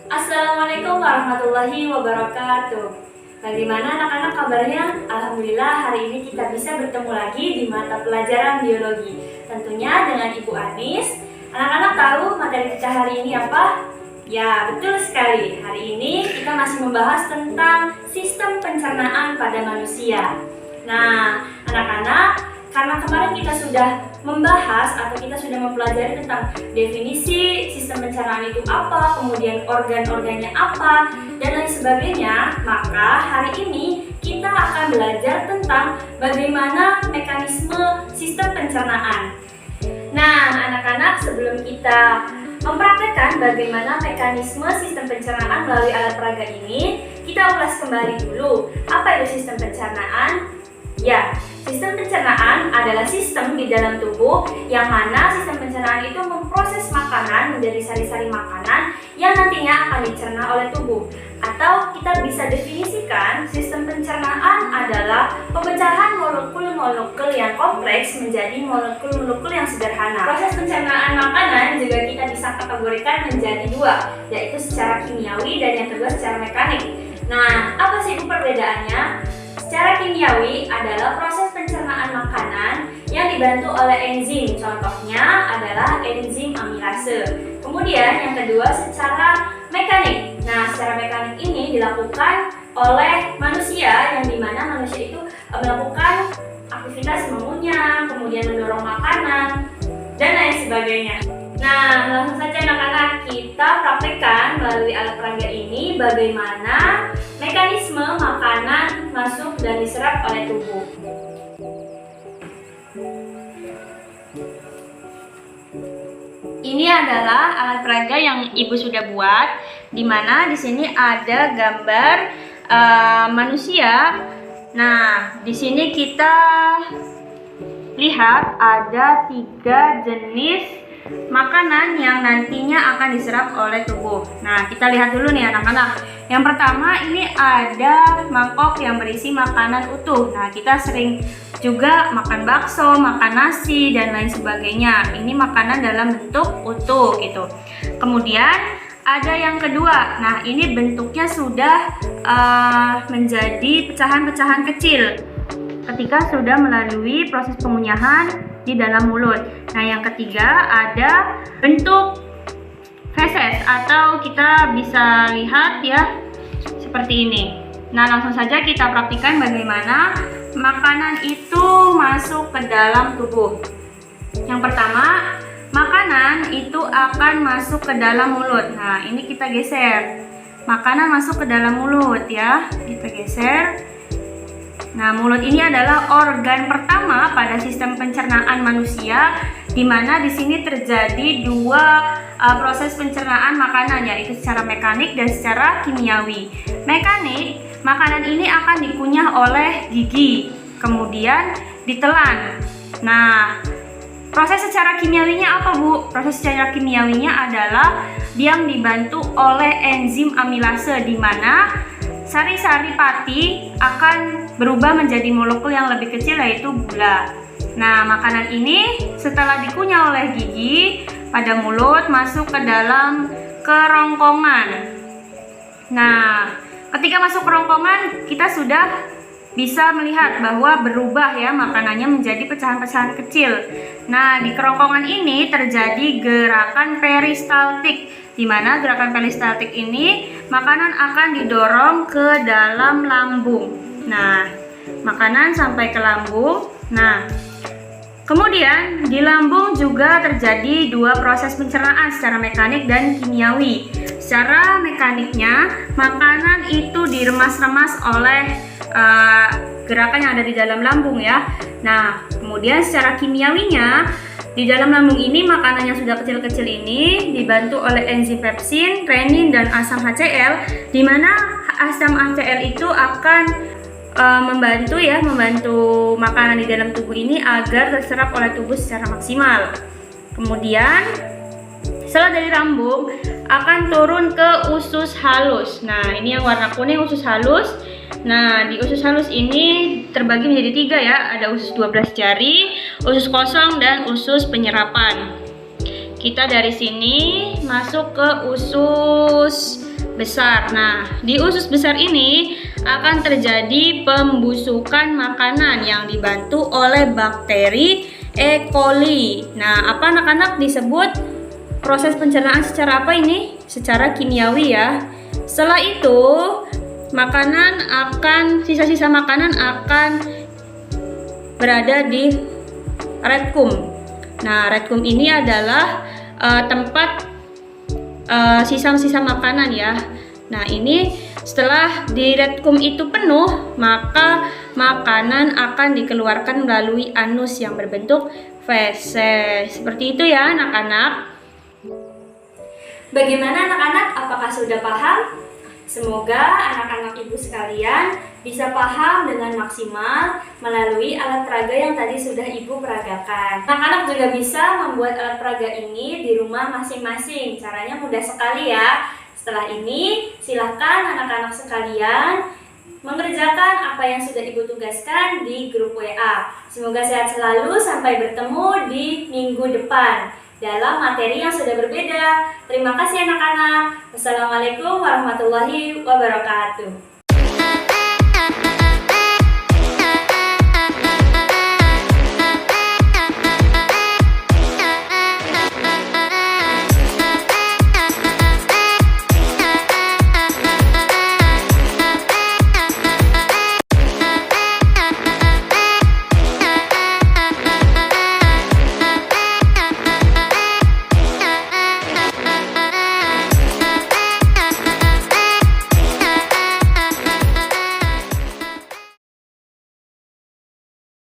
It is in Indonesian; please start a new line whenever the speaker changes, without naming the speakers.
Assalamualaikum warahmatullahi wabarakatuh. Bagaimana anak-anak kabarnya? Alhamdulillah hari ini kita bisa bertemu lagi di mata pelajaran biologi. Tentunya dengan Ibu Anis. Anak-anak tahu materi kita hari ini apa? Ya, betul sekali. Hari ini kita masih membahas tentang sistem pencernaan pada manusia. Nah, anak-anak, karena kemarin kita sudah membahas atau kita sudah mempelajari tentang definisi sistem pencernaan itu apa, kemudian organ-organnya apa, dan lain sebagainya, maka hari ini kita akan belajar tentang bagaimana mekanisme sistem pencernaan. Nah, anak-anak, sebelum kita mempraktekkan bagaimana mekanisme sistem pencernaan melalui alat peraga ini, kita ulas kembali dulu. Apa itu sistem pencernaan? Ya, sistem pencernaan adalah sistem di dalam tubuh yang mana sistem pencernaan itu memproses makanan menjadi sari-sari makanan yang nantinya akan dicerna oleh tubuh. Atau kita bisa definisikan sistem pencernaan adalah pemecahan molekul-molekul yang kompleks menjadi molekul-molekul yang sederhana. Proses pencernaan makanan juga kita bisa kategorikan menjadi dua, yaitu secara kimiawi dan yang kedua secara mekanik. Nah, apa sih perbedaannya? Secara kimiawi adalah proses pencernaan makanan yang dibantu oleh enzim. Contohnya adalah enzim amilase. Kemudian yang kedua secara mekanik. Nah, secara mekanik ini dilakukan oleh manusia yang dimana manusia itu melakukan aktivitas mengunyah, kemudian mendorong makanan, dan lain sebagainya. Nah, langsung saja anak-anak kita praktekkan melalui alat peraga ini bagaimana mekanisme makanan masuk dan diserap oleh tubuh. Ini adalah alat peraga yang Ibu sudah buat, di mana di sini ada gambar manusia. Nah, di sini kita lihat ada 3 jenis makanan yang nantinya akan diserap oleh tubuh. Nah, kita lihat dulu nih anak-anak. Yang pertama ini ada mangkok yang berisi makanan utuh. Nah, kita sering juga makan bakso, makan nasi, dan lain sebagainya. Ini makanan dalam bentuk utuh gitu. Kemudian ada yang kedua. Nah, ini bentuknya sudah menjadi pecahan-pecahan kecil ketika sudah melalui proses pengunyahan di dalam mulut. Nah, yang ketiga ada bentuk feses atau kita bisa lihat ya seperti ini. Nah, langsung saja kita praktikkan bagaimana makanan itu masuk ke dalam tubuh. Yang pertama, makanan itu akan masuk ke dalam mulut. Nah, ini kita geser. Makanan masuk ke dalam mulut ya. Kita geser. Nah, mulut ini adalah organ pertama pada sistem pencernaan manusia, di mana di sini terjadi dua proses pencernaan makanan, yaitu secara mekanik dan secara kimiawi. Mekanik, makanan ini akan dikunyah oleh gigi, kemudian ditelan. Nah, proses secara kimiawinya apa, Bu? Proses secara kimiawinya adalah yang dibantu oleh enzim amilase, di mana sari-sari pati akan berubah menjadi molekul yang lebih kecil, yaitu gula. Nah, makanan ini setelah dikunyah oleh gigi pada mulut masuk ke dalam kerongkongan. Nah, ketika masuk kerongkongan kita sudah bisa melihat bahwa berubah ya makanannya menjadi pecahan-pecahan kecil. Nah, di kerongkongan ini terjadi gerakan peristaltik, di mana gerakan peristaltik ini makanan akan didorong ke dalam lambung. Nah, makanan sampai ke lambung. Nah, kemudian di lambung juga terjadi dua proses pencernaan secara mekanik dan kimiawi. Secara mekaniknya, makanan itu diremas-remas oleh gerakan yang ada di dalam lambung ya. Nah, kemudian secara kimiawinya, di dalam lambung ini makanan yang sudah kecil-kecil ini dibantu oleh enzim pepsin, renin, dan asam HCl, di mana asam HCl itu akan membantu makanan di dalam tubuh ini agar terserap oleh tubuh secara maksimal. Kemudian setelah dari lambung akan turun ke usus halus. Nah, ini yang warna kuning usus halus. Nah, di usus halus ini terbagi menjadi 3 ya. Ada usus 12 jari, usus kosong, dan usus penyerapan. Kita dari sini masuk ke usus besar. Nah, di usus besar ini akan terjadi pembusukan makanan yang dibantu oleh bakteri E. coli. Nah, apa anak-anak disebut proses pencernaan secara apa ini? Secara kimiawi ya. Setelah itu, sisa-sisa makanan akan berada di retkum. Nah, retkum ini adalah tempat sisa-sisa makanan ya. Nah, ini setelah di retkum itu penuh, maka makanan akan dikeluarkan melalui anus yang berbentuk feses. Seperti itu ya anak-anak. Bagaimana anak-anak? Apakah sudah paham? Semoga anak-anak ibu sekalian bisa paham dengan maksimal melalui alat peraga yang tadi sudah ibu peragakan. Anak-anak juga bisa membuat alat peraga ini di rumah masing-masing. Caranya mudah sekali ya. Setelah ini, silakan anak-anak sekalian mengerjakan apa yang sudah ibu tugaskan di grup WA. Semoga sehat selalu, sampai bertemu di minggu depan dalam materi yang sudah berbeda. Terima kasih anak-anak. Wassalamualaikum warahmatullahi wabarakatuh.